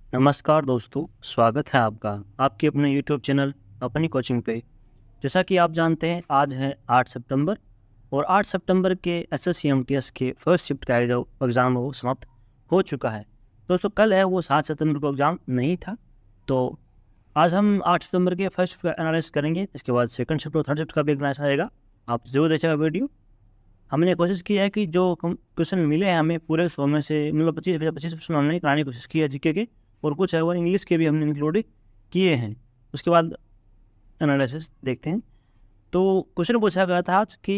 नमस्कार दोस्तों, स्वागत है आपका आपके अपने यूट्यूब चैनल अपनी कोचिंग पे। जैसा कि आप जानते हैं आज है 8 सितंबर और 8 सितंबर के एसएससी एमटीएस के फर्स्ट शिफ्ट का जो एग्ज़ाम है वो समाप्त हो चुका है। दोस्तों कल है वो 7 सितंबर को एग्ज़ाम नहीं था, तो आज हम 8 सितंबर के फर्स्ट शिफ्ट का एनालाइज करेंगे। इसके बाद सेकंड शिफ्ट और थर्ड शिफ्ट का भी एनालाइज आएगा। आप ज़रूर देखिएगा वीडियो। हमने कोशिश की है कि जो क्वेश्चन मिले हैं हमें पूरे 100 में से मतलब 25 क्वेश्चन हमने कराने की कोशिश की है जीके के, और कुछ है वो इंग्लिश के भी हमने इंक्लूड किए हैं। उसके बाद एनालिसिस देखते हैं। तो क्वेश्चन पूछा गया था आज कि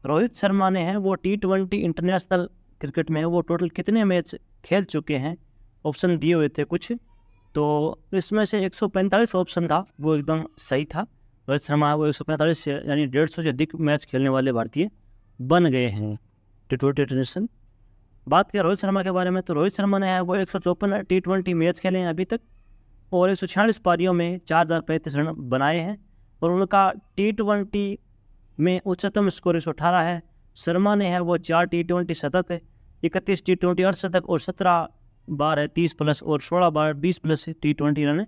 रोहित शर्मा ने है वो T20 इंटरनेशनल क्रिकेट में वो टोटल कितने मैच खेल चुके हैं। ऑप्शन दिए हुए थे कुछ, तो इसमें से 145 ऑप्शन था वो एकदम सही था। रोहित शर्मा वो 145 यानी 150 से अधिक मैच खेलने वाले भारतीय बन गए हैं T20 इंटरनेशनल। बात करें रोहित शर्मा के बारे में, तो रोहित शर्मा ने है वो 154 T20 मैच खेले हैं अभी तक और 146 पारियों में 4035 रन बनाए हैं और उनका T20 में उच्चतम स्कोर 118 है। शर्मा ने है वो 4 T20 शतक है, 31 T20 अर्धशतक और 17 बार है 30 प्लस और 16 बार 20 प्लस T20 रन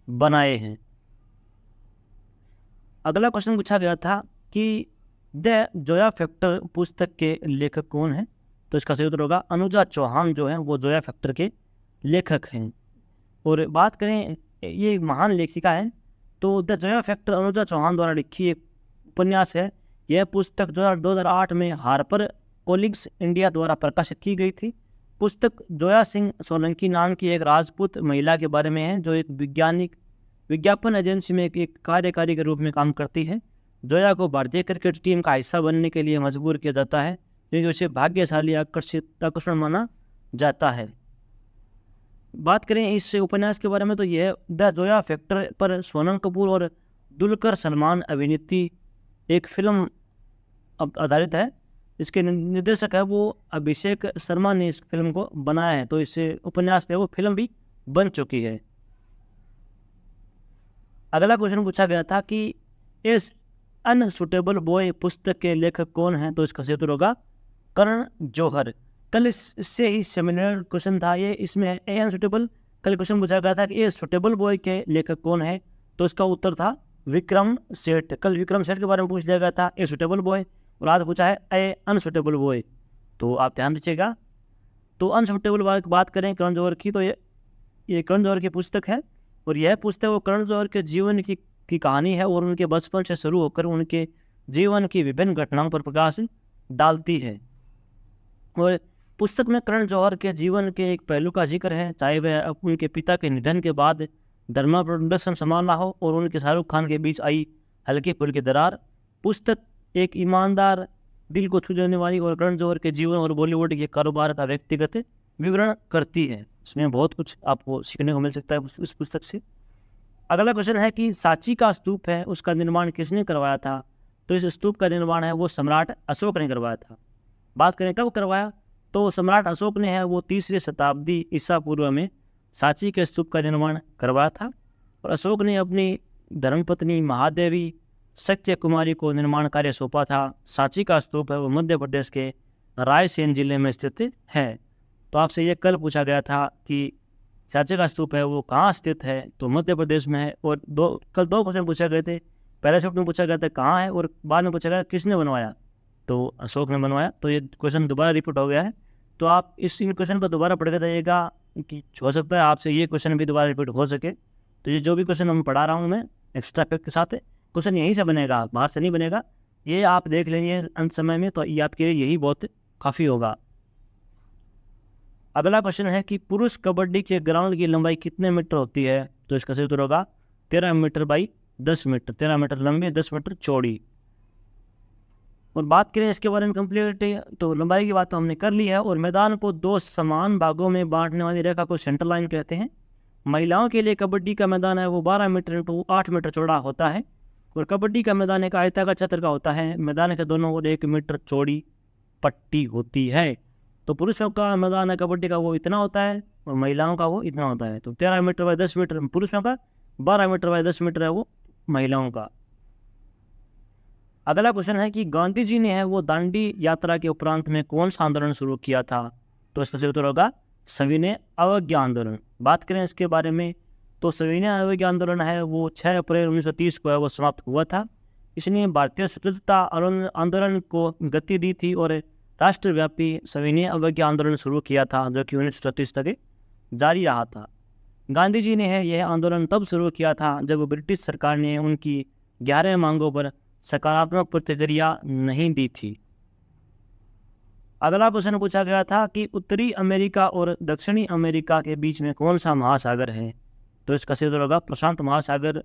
बनाए हैं। अगला क्वेश्चन पूछा गया था कि द जोया फैक्टर पुस्तक के लेखक कौन है। तो इसका सही उत्तर होगा अनुजा चौहान जो है वो जोया फैक्टर के लेखक हैं। और बात करें ये एक महान लेखिका है, तो द जोया फैक्टर अनुजा चौहान द्वारा लिखी एक उपन्यास है। यह पुस्तक 2008 में हार्पर कोलिग्स इंडिया द्वारा प्रकाशित की गई थी। पुस्तक जोया सिंह सोलंकी नाम की एक राजपूत महिला के बारे में है जो एक विज्ञापन एजेंसी में एक कार्यकारी के रूप में काम करती है। जोया को भारतीय क्रिकेट टीम का हिस्सा बनने के लिए मजबूर किया जाता है क्योंकि उसे भाग्यशाली आकर्षण माना जाता है। बात करें इस उपन्यास के बारे में, तो यह द जोया फैक्टर पर सोनम कपूर और दुलकर सलमान अभिनीत एक फिल्म आधारित है। इसके निर्देशक है वो अभिषेक शर्मा ने इस फिल्म को बनाया है, तो इस उपन्यास पे वो फिल्म भी बन चुकी है। अगला क्वेश्चन पूछा गया था कि इस अनसुटेबल बॉय पुस्तक के लेखक कौन है। तो इसका सही उत्तर होगा करण जौहर। कल इससे ही सिमिलर क्वेश्चन था ये, इसमें ए अनसुटेबल। कल क्वेश्चन पूछा गया था कि ये सुटेबल बॉय के लेखक कौन है, तो इसका उत्तर था विक्रम सेठ। कल विक्रम सेठ के बारे में पूछ लिया गया था ए सुटेबल बॉय, और आज पूछा है ए अनसुटेबल बॉय, तो आप ध्यान रखिएगा। तो अनसुटेबल बॉय की बात करें करण जौहर की, तो ये करण जौहर की पुस्तक है और यह पुस्तक वो करण जौहर के जीवन की कहानी है और उनके बचपन से शुरू होकर उनके जीवन की विभिन्न घटनाओं पर प्रकाश डालती है। और पुस्तक में करण जौहर के जीवन के एक पहलू का जिक्र है, चाहे वह उनके पिता के निधन के बाद धर्मा प्रोडक्शन संभालना हो और उनके शाहरुख खान के बीच आई हल्की फुल्की दरार। पुस्तक एक ईमानदार, दिल को छू लेने वाली और करण जौहर के जीवन और बॉलीवुड के कारोबार का व्यक्तिगत विवरण करती है। इसमें बहुत कुछ आपको सीखने को मिल सकता है उस पुस्तक से। अगला क्वेश्चन है कि सांची का स्तूप है उसका निर्माण किसने करवाया था। तो इस स्तूप का निर्माण है वो सम्राट अशोक ने करवाया था। बात करें कब करवाया, तो सम्राट अशोक ने है वो 3री शताब्दी ईसा पूर्व में सांची के स्तूप का निर्माण करवाया था और अशोक ने अपनी धर्मपत्नी महादेवी सत्य कुमारी को निर्माण कार्य सौंपा था। सांची का स्तूप है वो मध्य प्रदेश के रायसेन जिले में स्थित है। तो आपसे ये कल पूछा गया था कि सांची का स्तूप है वो कहाँ स्थित है, तो मध्य प्रदेश में है। और कल दो क्वेश्चन पूछे गए थे, पहले शिफ्ट में पूछा गया था कहाँ है और बाद में पूछा गया किसने बनवाया, तो अशोक ने बनवाया। तो ये क्वेश्चन दोबारा रिपीट हो गया है, तो आप इस क्वेश्चन पर दोबारा पढ़ के जाइएगा कि हो सकता है आपसे ये क्वेश्चन भी दोबारा रिपीट हो सके। तो ये जो भी क्वेश्चन हम पढ़ा रहा हूँ मैं एक्स्ट्रा फैक्ट के साथ, क्वेश्चन यहीं से बनेगा, बाहर से नहीं बनेगा। ये आप देख लेंगे अंत समय में, तो ये आपके लिए यही बहुत काफ़ी होगा। अगला क्वेश्चन है कि पुरुष कबड्डी के ग्राउंड की लंबाई कितने मीटर होती है। तो इसका सही उत्तर होगा 13 मीटर बाई 10 मीटर। 13 मीटर लंबी, 10 मीटर चौड़ी। और बात करें इसके बारे में कंप्लीट, तो लंबाई की बात तो हमने कर ली है। और मैदान को 2 समान भागों में बांटने वाली रेखा को सेंटर लाइन कहते हैं। महिलाओं के लिए कबड्डी का मैदान है वो 12 मीटर × 8 मीटर चौड़ा होता है और कबड्डी का मैदान एक आयताकार क्षेत्र का होता है। मैदान के दोनों ओर 1 मीटर चौड़ी पट्टी होती है। तो पुरुषों का मैदान है कबड्डी का वो इतना होता है और महिलाओं का वो इतना होता है। तो 13 मीटर बाई 10 मीटर पुरुषों का, 12 मीटर बाई 10 मीटर है वो महिलाओं का। अगला क्वेश्चन है कि गांधी जी ने है वो दांडी यात्रा के उपरांत में कौन सा आंदोलन शुरू किया था। तो इसका सही उत्तर होगा सविनय अवज्ञा आंदोलन। बात करें इसके बारे में तो सविनय अवज्ञा आंदोलन है वो 6 अप्रैल 1930 को है वो समाप्त हुआ था। इसने भारतीय स्वतंत्रता आंदोलन को गति दी थी और राष्ट्रव्यापी सविनय अवज्ञा आंदोलन शुरू किया था जो कि 1936 तक जारी रहा था। गांधी जी ने यह आंदोलन तब शुरू किया था जब ब्रिटिश सरकार ने उनकी 11 मांगों पर सकारात्मक प्रतिक्रिया नहीं दी थी। अगला क्वेश्चन पूछा गया था कि उत्तरी अमेरिका और दक्षिणी अमेरिका के बीच में कौन सा महासागर है, तो इसका सही उत्तर होगा प्रशांत महासागर।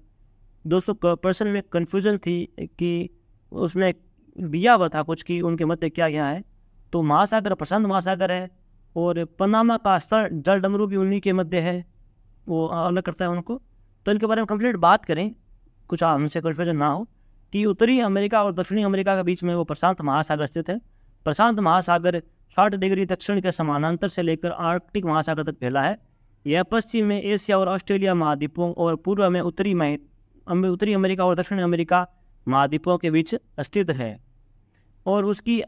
दोस्तों प्रश्न में कन्फ्यूजन थी कि उसमें दिया हुआ था कुछ कि उनके मध्य क्या क्या है, तो महासागर प्रशांत महासागर है और पनामा का जल डमरू भी उन्हीं के मध्य है, वो अलग करता है उनको। तो इनके बारे में कंप्लीट बात करें, कुछ हमसे कन्फ्यूजन ना हो, कि उत्तरी अमेरिका और दक्षिणी अमेरिका के बीच में वो प्रशांत महासागर स्थित है। प्रशांत महासागर 60 डिग्री दक्षिण के समानांतर से लेकर आर्कटिक महासागर तक फैला है। यह पश्चिम में एशिया और ऑस्ट्रेलिया महाद्वीपों और पूर्व में उत्तरी अमेरिका और दक्षिण अमेरिका महाद्वीपों के बीच स्थित है। और उसकी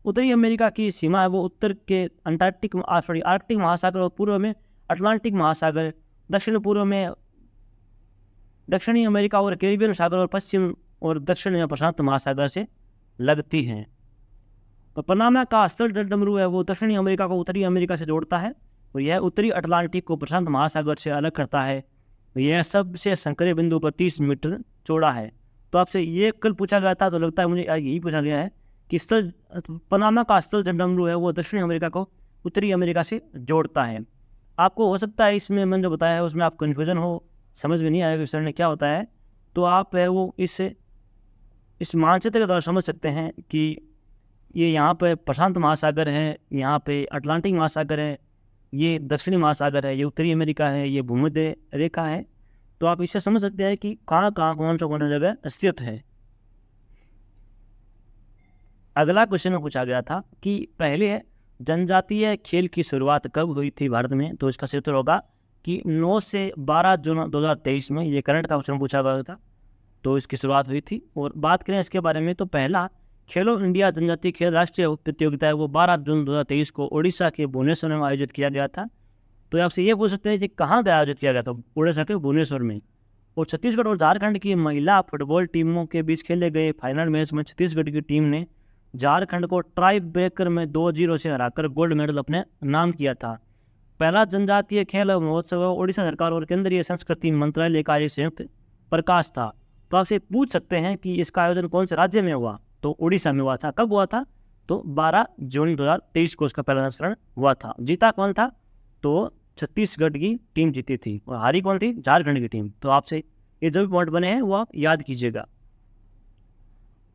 उत्तरी अमेरिका की सीमा है वो उत्तर के आर्कटिक महासागर और पूर्व में अटलांटिक महासागर, दक्षिण पूर्व में दक्षिणी अमेरिका और कैरिबियन सागर और पश्चिम और दक्षिण में प्रशांत महासागर से लगती हैं। तो पनामा का स्थल जल डमरू है वो दक्षिणी अमेरिका को उत्तरी अमेरिका से जोड़ता है और यह उत्तरी अटलांटिक को प्रशांत महासागर से अलग करता है। यह सबसे संकरे बिंदु पर 30 मीटर चौड़ा है। तो आपसे ये कल पूछा गया था, तो लगता है मुझे यही पूछा गया है कि पनामा का स्थल जल डमरू है वो दक्षिणी अमेरिका को उत्तरी अमेरिका से जोड़ता है। आपको हो सकता है इसमें मैंने जो बताया है उसमें आप कन्फ्यूजन हो, समझ में नहीं आएगा सर ने क्या होता है, तो आप है वो इस मानचित्र के द्वारा समझ सकते हैं कि ये यहाँ पे प्रशांत महासागर है, यहाँ पे अटलांटिक महासागर है, ये दक्षिणी महासागर है, ये उत्तरी अमेरिका है, ये भूमध्य रेखा है। तो आप इससे समझ सकते हैं कि कहाँ कौन सा जगह स्थित है। अगला क्वेश्चन पूछा गया था कि पहले जनजातीय खेल की शुरुआत कब हुई थी भारत में, तो इसका सही उत्तर होगा कि 9 से 12 जून 2023 में। ये करंट का क्वेश्चन पूछा गया था, तो इसकी शुरुआत हुई थी। और बात करें इसके बारे में तो पहला खेलो इंडिया जनजातीय खेल राष्ट्रीय प्रतियोगिता है वो 12 जून 2023 को उड़ीसा के भुवनेश्वर में आयोजित किया गया था। तो आपसे ये पूछ सकते हैं कि कहाँ का आयोजित किया गया था, उड़ीसा के भुवनेश्वर में। और छत्तीसगढ़ और झारखंड की महिला फुटबॉल टीमों के बीच खेले गए फाइनल मैच में छत्तीसगढ़ की टीम ने झारखंड को ट्राई ब्रेकर में 2-0 से हराकर गोल्ड मेडल अपने नाम किया था। पहला जनजातीय खेल महोत्सव उड़ीसा सरकार और केंद्रीय संस्कृति मंत्रालय का एक संयुक्त प्रकाश था। तो आपसे पूछ सकते हैं कि इसका आयोजन कौन से राज्य में हुआ, तो उड़ीसा में हुआ था। कब हुआ था, तो 12 जून 2023 को इसका पहला संस्करण हुआ था। जीता कौन था, तो छत्तीसगढ़ की टीम जीती थी और हारी कौन थी, झारखंड की टीम। तो आपसे ये जो भी पॉइंट बने हैं वो आप याद कीजिएगा।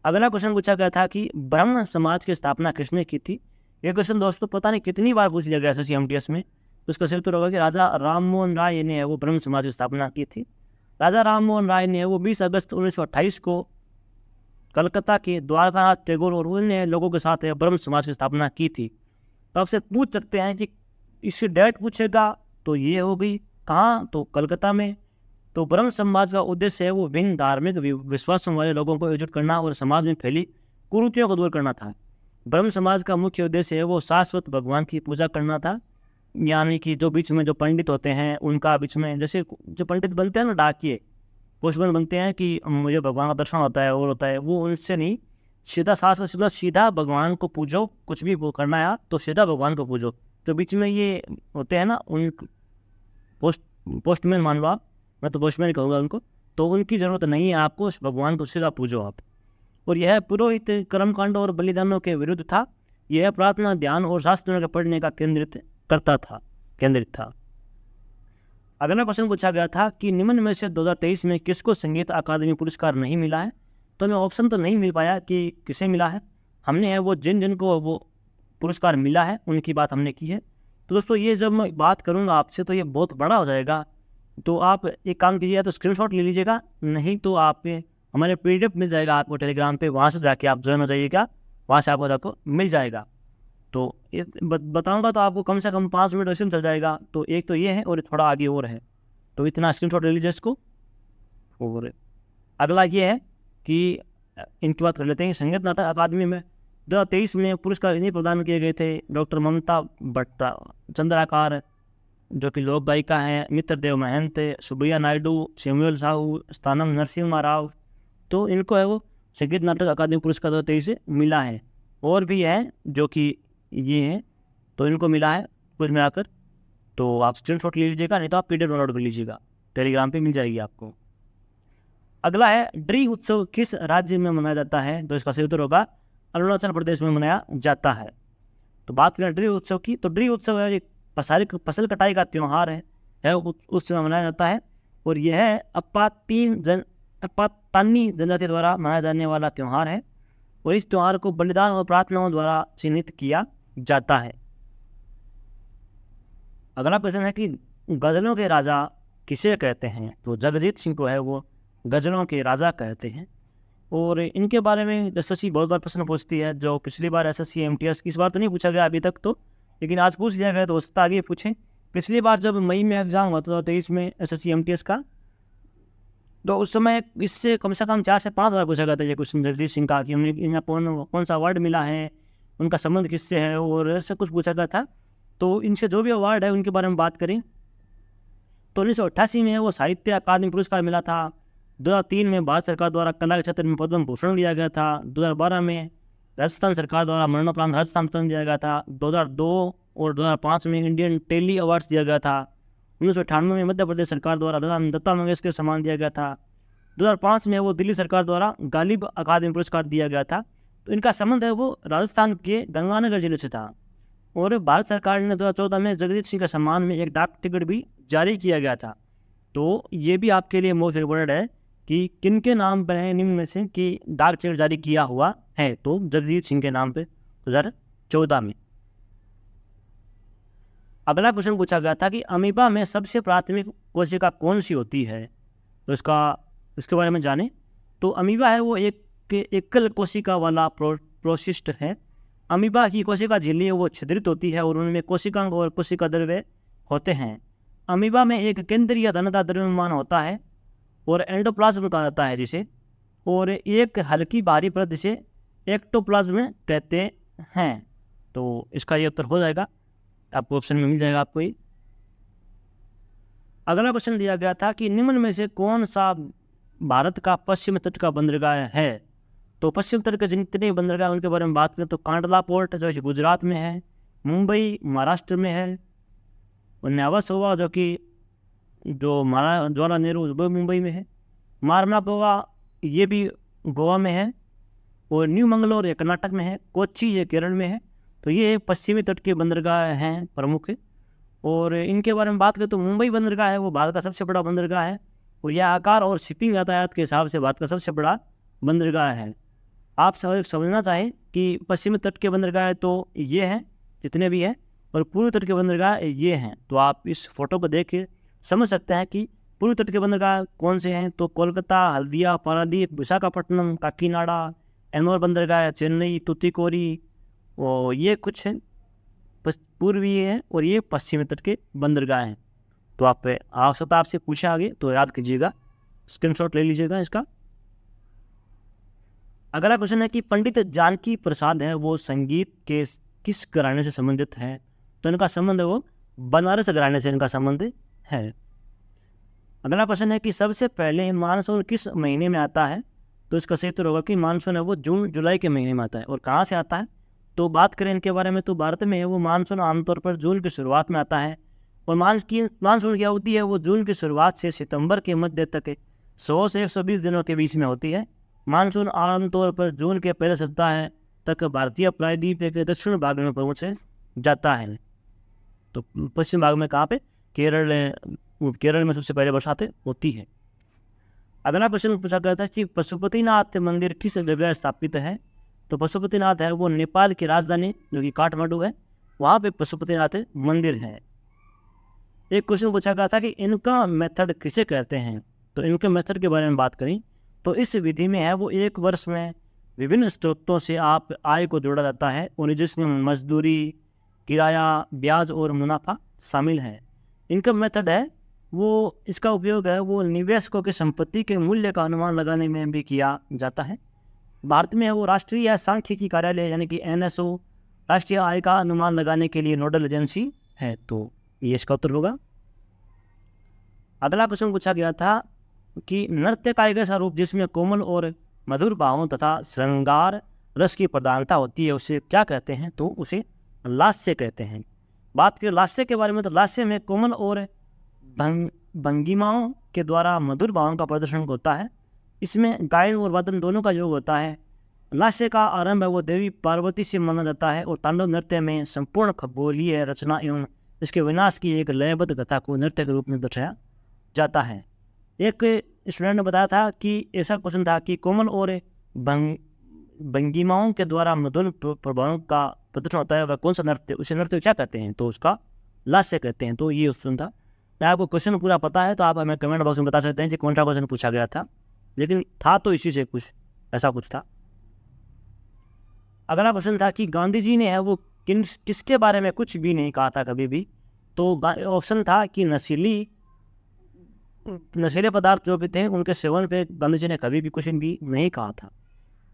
अगला क्वेश्चन पूछा गया था कि ब्राह्मण समाज की स्थापना किसने की थी। ये क्वेश्चन दोस्तों पता नहीं कितनी बार पूछ लिया गया था CMTS में। तो इसका सही उत्तर होगा कि राजा राममोहन राय ने वो ब्रह्म समाज की स्थापना की थी। राजा राममोहन राय ने वो 20 अगस्त 1928 को कलकत्ता के द्वारकानाथ टैगोर और अन्य लोगों के साथ ब्रह्म समाज की स्थापना की थी। तो आपसे पूछ सकते हैं कि इसकी डेट पूछेगा तो ये हो गई कहाँ, तो कलकत्ता में। तो ब्रह्म समाज का उद्देश्य है वो विभिन्न धार्मिक विश्वासों वाले लोगों को एकजुट करना और समाज में फैली कुरीतियों को दूर करना था। ब्रह्म समाज का मुख्य उद्देश्य है वो शाश्वत भगवान की पूजा करना था। यानी कि जो बीच में जो पंडित होते हैं उनका बीच में, जैसे जो पंडित बनते हैं ना, डाकिए पोस्टमैन बनते हैं कि मुझे भगवान का दर्शन होता है और होता है, वो उनसे नहीं, सीधा शास्त्र सीधा भगवान को पूजो। कुछ भी वो करना है तो सीधा भगवान को पूजो। तो बीच में ये होते हैं ना उन पोस्टमैन मान लो आप, मैं तो पोस्टमैन ही कहूँगा उनको, तो उनकी ज़रूरत नहीं है आपको, उस भगवान को सीधा पूजो आप। और यह पुरोहित कर्मकांड और बलिदानों के विरुद्ध था। यह प्रार्थना, ध्यान और शास्त्रों के पढ़ने का केंद्रित था। अगला क्वेश्चन पूछा गया था कि निम्न में से 2023 में किसको संगीत अकादमी पुरस्कार नहीं मिला है। तो हमें ऑप्शन तो नहीं मिल पाया कि किसे मिला है। हमने है वो जिन को वो पुरस्कार मिला है उनकी बात हमने की है। तो दोस्तों ये जब मैं बात करूँगा आपसे तो ये बहुत बड़ा हो जाएगा। तो आप एक काम कीजिएगा, तो स्क्रीनशॉट ले लीजिएगा, नहीं तो आप हमारे PDF मिल जाएगा आपको टेलीग्राम पे, वहाँ से जाके आप ज्वाइन हो जाइएगा, वहाँ से आपको मिल जाएगा। तो ये बताऊंगा तो आपको कम से कम 5 मिनट वैसे चल जाएगा। तो एक तो ये है और थोड़ा आगे और है, तो इतना स्क्रीनशॉट ले लीजिए इसको। और अगला ये है कि इनकी बात कर लेते हैं। संगीत नाटक अकादमी में 2023 में पुरस्कार इन्हें प्रदान किए गए थे। डॉक्टर ममता चंद्राकार, जो कि लोक गायिका हैं, मित्रदेव महंत, सुब्बैया नायडू, सैमुअल साहू, स्थानम नरसिम्हा राव, तो इनको है वो संगीत नाटक अकादमी पुरस्कार 2023 से मिला है। और भी है जो कि ये हैं, तो इनको मिला है कुल मिलाकर। तो आप स्क्रीनशॉट ले लीजिएगा, नहीं तो आप PDF डाउनलोड कर लीजिएगा, टेलीग्राम पे मिल जाएगी आपको। अगला है ड्री उत्सव किस राज्य में मनाया जाता है, तो इसका सही उत्तर होगा अरुणाचल प्रदेश में मनाया जाता है। तो बात करें ड्री उत्सव की, तो ड्री उत्सव है एक फसल कटाई का त्यौहार है उस समय मनाया जाता है। और यह है अपातानी जनजाति द्वारा मनाया जाने वाला त्यौहार है। और इस त्यौहार को बलिदान और प्रार्थनाओं द्वारा चिन्हित किया जाता है। अगला प्रश्न है कि गजलों के राजा किसे कहते हैं, तो जगजीत सिंह को है वो गजलों के राजा कहते हैं। और इनके बारे में एसएससी बहुत बार प्रश्न पूछती है, जो पिछली बार एसएससी MTS इस बार तो नहीं पूछा गया अभी तक, तो लेकिन आज पूछ लिया गया, तो हो सकता आगे पूछें। पिछली बार जब मई में एग्जाम हुआ था 23 में एसएससी MTS का, तो उस समय इससे कम से कम 4 से 5 बार पूछा गया था ये क्वेश्चन जगजीत सिंह का, कि उन्हें इन्हें कौन सा अवार्ड मिला है, उनका संबंध किससे है, और ऐसा कुछ पूछा गया था। तो इनसे जो भी अवार्ड है उनके बारे में बात करें, तो 1988 में वो साहित्य अकादमी पुरस्कार मिला था। 2003 में भारत सरकार द्वारा कला के क्षेत्र में पद्म भूषण दिया गया था। 2012 में राजस्थान सरकार द्वारा मरणोपरांत राजस्थान रत्न दिया गया था। 2002 और 2005 में इंडियन टेली अवार्ड्स दिया गया था। 1998 में मध्य प्रदेश सरकार द्वारा लता मंगेशकर सम्मान दिया गया था। 2005 में वो दिल्ली सरकार द्वारा गालिब अकादमी पुरस्कार दिया गया था। तो इनका संबंध है वो राजस्थान के गंगानगर जिले से था। और भारत सरकार ने 2014 में जगजीत सिंह के सम्मान में एक डाक टिकट भी जारी किया गया था। तो ये भी आपके लिए मोस्ट इम्पोर्टेंट है कि किनके नाम पर है निम्न में से कि डाक टिकट जारी किया हुआ है, तो जगजीत सिंह के नाम पे 2014 में। अगला क्वेश्चन पूछा गया था कि अमीबा में सबसे प्राथमिक कोशिका कौन सी होती है, तो इसके बारे में जानें। तो अमीबा है वो एक एकल कोशिका वाला प्रोसिस्ट है। अमीबा की कोशिका झिल्ली वो छिद्रित होती है और उनमें कोशिकांग और कोशिका द्रव्य होते हैं। अमीबा में एक केंद्रीय घनता द्रव्यमान होता है और एंडोप्लाज्म कहा जाता है जिसे, और एक हल्की बाहरी परत जिसे एक्टोप्लाज्म कहते हैं। तो इसका ये उत्तर हो जाएगा, आपको ऑप्शन में मिल जाएगा आपको ही। अगला क्वेश्चन दिया गया था कि निम्न में से कौन सा भारत का पश्चिम तट का बंदरगाह है। तो पश्चिम तट के जितने बंदरगाह उनके बारे में बात करें तो कांडला पोर्ट जो कि गुजरात में है, मुंबई महाराष्ट्र में है, और न्यावासोवा जो कि जवाहरलाल नेहरू वो मुंबई में है, मारना गोवा ये भी गोवा में है, और न्यू मंगलोर ये कर्नाटक में है, कोच्चि ये केरल में है। तो ये पश्चिमी तट के बंदरगाह हैं प्रमुख। और इनके बारे में बात करें तो मुंबई बंदरगाह है वो भारत का सबसे बड़ा बंदरगाह है, और यह आकार और शिपिंग यातायात के हिसाब से भारत का सबसे बड़ा बंदरगाह है। आप समझना चाहें कि पश्चिमी तट के बंदरगाह तो ये हैं जितने भी हैं, और पूर्वी तट के बंदरगाह ये हैं। तो आप इस फोटो को देख के समझ सकते हैं कि पूर्वी तट के बंदरगाह कौन से हैं। तो कोलकाता, हल्दिया, पारादीप, विशाखापट्टनम, काकीनाडा, एनोर बंदरगाह, चेन्नई, तुतीकोरी, और ये कुछ हैं पूर्वी हैं, और ये पश्चिमी तट के बंदरगाह हैं। तो आवश्यकता आपसे पूछा आगे तो याद कीजिएगा, स्क्रीनशॉट ले लीजिएगा इसका। अगला क्वेश्चन है कि पंडित जानकी प्रसाद है वो संगीत के किस घराने से संबंधित है। तो इनका संबंध है वो बनारस घराने से इनका संबंध है। अगला क्वेश्चन है कि सबसे पहले मानसून किस महीने में आता है। तो इसका सही उत्तर होगा कि मानसून है वो जून जुलाई के महीने में आता है। और कहाँ से आता है तो बात करें इनके बारे में तो भारत में है वो मानसून आमतौर पर जून की शुरुआत में आता है। और मानसून की अवधि है वो जून की शुरुआत से सितंबर के मध्य तक 100 से 120 दिनों के बीच में होती है। मानसून आमतौर पर जून के पहले सप्ताह तक भारतीय प्रायद्वीप के दक्षिण भाग में पहुँच जाता है। तो पश्चिम भाग में कहाँ पे केरल में सबसे पहले बरसात होती है। अगला क्वेश्चन पूछा गया था कि पशुपतिनाथ मंदिर किस जगह स्थापित है। तो पशुपतिनाथ है वो नेपाल की राजधानी जो कि काठमांडू है, वहाँ पे पशुपतिनाथ मंदिर है। एक क्वेश्चन पूछा गया था कि इनका मेथड किसे कहते हैं। तो इनके मेथड के बारे में बात करें तो इस विधि में है वो एक वर्ष में विभिन्न स्रोतों से आप आय को जोड़ा जाता है, और जिसमें मजदूरी, किराया, ब्याज और मुनाफा शामिल है। इनकम मेथड है वो इसका उपयोग है वो निवेशकों की संपत्ति के मूल्य का अनुमान लगाने में भी किया जाता है। भारत में है वो राष्ट्रीय सांख्यिकी कार्यालय यानी कि NSO राष्ट्रीय आय का अनुमान लगाने के लिए नोडल एजेंसी है। तो ये इसका उत्तर होगा। अगला क्वेश्चन पूछा गया था कि नृत्य का एक ऐसा रूप जिसमें कोमल और मधुर भावों तथा श्रृंगार रस की प्रधानता होती है उसे क्या कहते हैं, तो उसे लास्य कहते हैं। बात करें लास्य के बारे में तो लास्य में कोमल और भंगिमाओं के द्वारा मधुर भावों का प्रदर्शन होता है। इसमें गायन और वादन दोनों का योग होता है। लास्य का आरंभ है वो देवी पार्वती से माना जाता है और तांडव नृत्य में संपूर्ण खगोलीय रचना एवं इसके विनाश की एक लयबद्ध कथा को नृत्य के रूप में दर्शाया जाता है। एक स्टूडेंट ने बताया था कि ऐसा क्वेश्चन था कि कोमल और भंगिमाओं के द्वारा मधुर प्रभावों का प्रदर्शन होता है, वह कौन सा नृत्य, उसे नृत्य क्या कहते हैं, तो उसका लास्य कहते हैं। तो ये क्वेश्चन था। मैं आपको क्वेश्चन पूरा पता है तो आप हमें कमेंट बॉक्स में बता सकते हैं कि कौन सा क्वेश्चन पूछा गया था, लेकिन था तो इसी से कुछ ऐसा कुछ था। अगला क्वेश्चन था कि गांधी जी ने है वो किसके बारे में कुछ भी नहीं कहा था कभी भी, तो ऑप्शन था कि नशीले पदार्थ जो भी थे उनके सेवन पे गांधी जी ने कभी भी कुछ भी नहीं कहा था।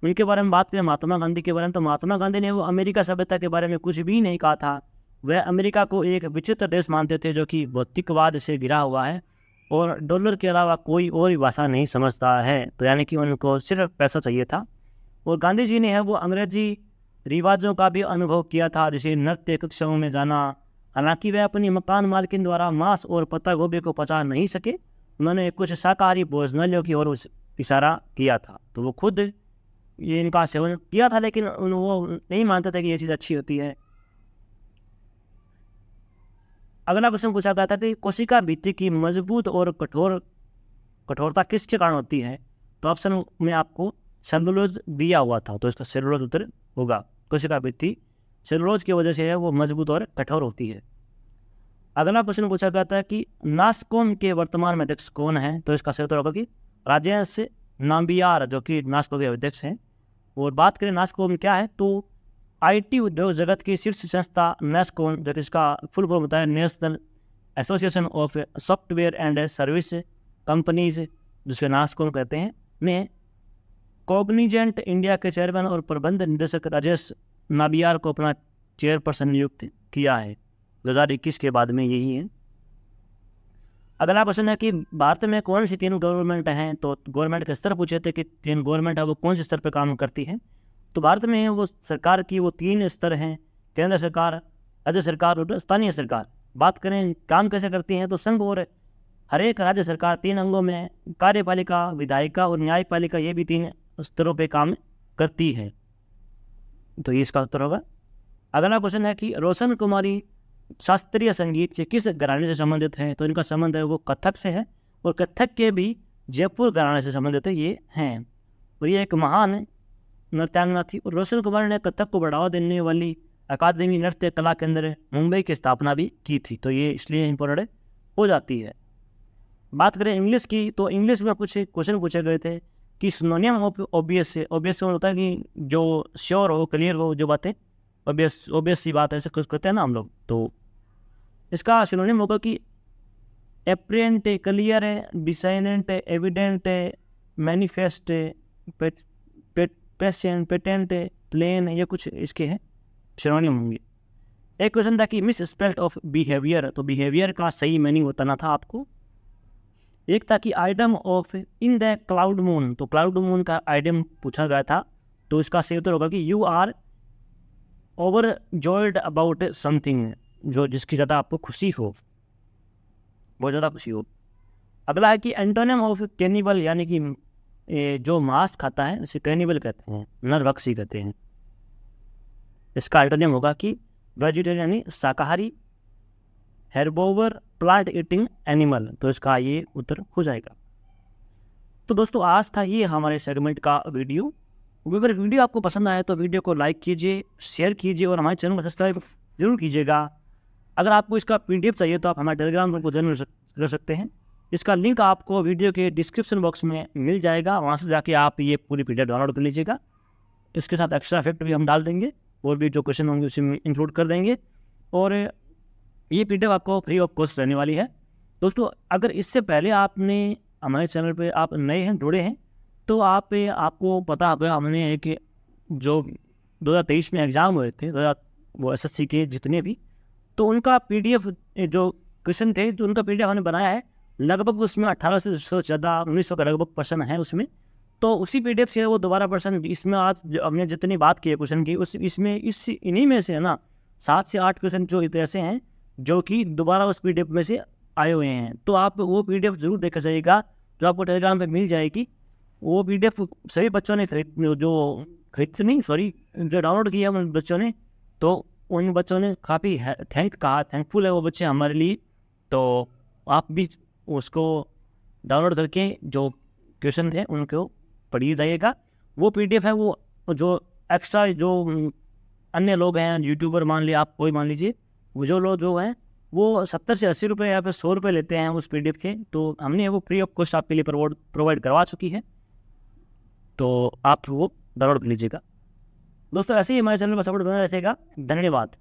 उनके बारे में बात करें महात्मा गांधी के बारे में, तो महात्मा गांधी ने वो अमेरिका सभ्यता के बारे में कुछ भी नहीं कहा था। वह अमेरिका को एक विचित्र देश मानते थे जो कि भौतिकवाद से घिरा हुआ है और डॉलर के अलावा कोई और भाषा नहीं समझता है, तो यानी कि उनको सिर्फ पैसा चाहिए था। और गांधी जी ने है वो अंग्रेजी रिवाजों का भी अनुभव किया था, जैसे नृत्य कक्षाओं में जाना। हालांकि वह अपनी मकान मालकिन द्वारा मांस और पत्ता गोभी को पचा नहीं सके, उन्होंने कुछ शाकाहारी भोजनालयों की ओर इशारा किया था। तो वो खुद ये इनका सेवन किया था, लेकिन वो नहीं मानते थे कि ये चीज़ अच्छी होती है। अगला क्वेश्चन पूछा गया था कि कोशिका भित्ति की मजबूत और कठोरता किसके कारण होती है, तो ऑप्शन में आपको सेलुलोज दिया हुआ था, तो इसका सेलुलोज उत्तर होगा। कोशिका भित्ति सेलुलोज की वजह से है वो मजबूत और कठोर होती है। अगला क्वेश्चन पूछा गया था कि नास्कॉम के वर्तमान में अध्यक्ष कौन है, तो इसका सही उत्तर होगा कि राजेश नाम्बियार, जो कि नास्कॉम के अध्यक्ष हैं। और बात करें नास्कॉम क्या है, तो आईटी उद्योग जगत की शीर्ष संस्था नास्कॉम, जो कि इसका फुल फॉर्म होता है national association of software and service companies, जिसके नास्कॉम कहते हैं, ने कॉग्निजेंट इंडिया के चेयरमैन और प्रबंध निदेशक राजेश नाबियार को अपना चेयरपर्सन नियुक्त किया है। 2021 के बाद में यही है। अगला क्वेश्चन है कि भारत में कौन सी 3 गवर्नमेंट हैं, तो गवर्नमेंट के स्तर पूछे थे कि 3 गवर्नमेंट है वो कौन से स्तर पर काम करती है। तो भारत में वो सरकार की वो 3 स्तर हैं, केंद्र सरकार, राज्य सरकार और स्थानीय सरकार। बात करें काम कैसे करती हैं, तो संघ और हर एक राज्य सरकार 3 अंगों में कार्यपालिका, विधायिका और न्यायपालिका, ये भी 3 स्तरों पे काम करती है, तो ये इसका उत्तर होगा। अगला क्वेश्चन है कि रोशन कुमारी शास्त्रीय संगीत के किस घराने से संबंधित है, तो इनका संबंध है वो कथक से है, और कथक के भी जयपुर घराने से संबंधित है ये हैं। और ये एक महान नृत्यांगना थी। और रोशन कुमारी ने कथक को बढ़ावा देने वाली अकादमी नृत्य कला केंद्र मुंबई की स्थापना भी की थी, तो ये इसलिए इम्पोर्टेंट हो जाती है। बात करें इंग्लिश की, तो इंग्लिश में कुछ क्वेश्चन पूछे गए थे कि सिनोनिम ऑफ ऑब्वियस से, ऑब्वियस होता है कि जो श्योर हो, क्लियर हो, जो बातें ऑब्वियस सी बात है, ऐसे कुछ करते हैं ना हम लोग, तो इसका सिनोनिम होगा कि apparent, clear, discernible, evident, manifest, patent, plain, ये कुछ इसके हैं सिनोनिम होंगे। एक क्वेश्चन था कि मिस स्पेल्ट ऑफ बिहेवियर, तो बिहेवियर का सही मीनिंग बताना था आपको। एक था कि idiom of in the cloud moon, तो क्लाउड मून का आइडम पूछा गया था, तो इसका सही उत्तर होगा कि you are overjoyed about something, जो जिसकी ज़्यादा आपको खुशी हो, बहुत ज़्यादा खुशी हो। अगला है कि एंटोनिम ऑफ कैनिबल, यानी कि जो मांस खाता है उसे कैनिबल कहते हैं, नरभक्षी कहते हैं। इसका एंटोनिम होगा कि वेजिटेरियन यानी शाकाहारी, हेर्बोवर प्लांट ईटिंग एनिमल, तो इसका ये उत्तर हो जाएगा। तो दोस्तों आज था ये हमारे सेगमेंट का वीडियो। अगर वीडियो आपको पसंद आया तो वीडियो को लाइक कीजिए, शेयर कीजिए और हमारे चैनल को सब्सक्राइब जरूर कीजिएगा। अगर आपको इसका पीडीएफ चाहिए तो आप हमारे टेलीग्राम ग्रुप को जरूर कर सकते हैं। इसका लिंक आपको वीडियो के डिस्क्रिप्शन बॉक्स में मिल जाएगा, वहाँ से जाके आप ये पूरी पीडीएफ डाउनलोड कर लीजिएगा। इसके साथ एक्स्ट्रा इफेक्ट भी हम डाल देंगे और भी जो क्वेश्चन होंगे उसी में इंक्लूड कर देंगे, और ये पीडीएफ आपको फ्री ऑफ कॉस्ट रहने वाली है। दोस्तों अगर इससे पहले आपने हमारे चैनल पे आप नए हैं, जुड़े हैं, तो आपको पता होगा हमने एक जो 2023 में एग्ज़ाम हुए थे, वो एसएससी के जितने भी, तो उनका पीडीएफ जो क्वेश्चन थे तो उनका PDF हमने बनाया है, लगभग उसमें 1800 से ज़्यादा 1900 के लगभग प्रश्न है उसमें। तो उसी PDF से वो दोबारा प्रश्न, इसमें आज हमने जितनी बात की है क्वेश्चन की, इसमें इन्हीं में से है ना 7 से 8 क्वेश्चन जो ऐसे हैं जो कि दोबारा उस PDF में से आए हुए हैं। तो आप वो PDF जरूर देखा जाइएगा, जो आपको टेलीग्राम पे मिल जाएगी। वो PDF सभी बच्चों ने जो डाउनलोड किया उन बच्चों ने, तो उन बच्चों ने काफ़ी थैंकफुल है वो बच्चे हमारे लिए। तो आप भी उसको डाउनलोड करके जो क्वेश्चन थे उनको पढ़िए जाइएगा। वो PDF है, वो जो एक्स्ट्रा जो अन्य लोग हैं, यूट्यूबर मान लिया आप, कोई मान लीजिए, वो जो लोग जो हैं वो 70 से 80 रुपये या फिर 100 रुपये लेते हैं उस PDF के। तो हमने वो फ्री ऑफ कॉस्ट आपके लिए प्रोवाइड करवा चुकी है, तो आप वो डाउनलोड कर लीजिएगा। दोस्तों ऐसे ही हमारे चैनल पर सपोर्ट बना रहिएगा। धन्यवाद।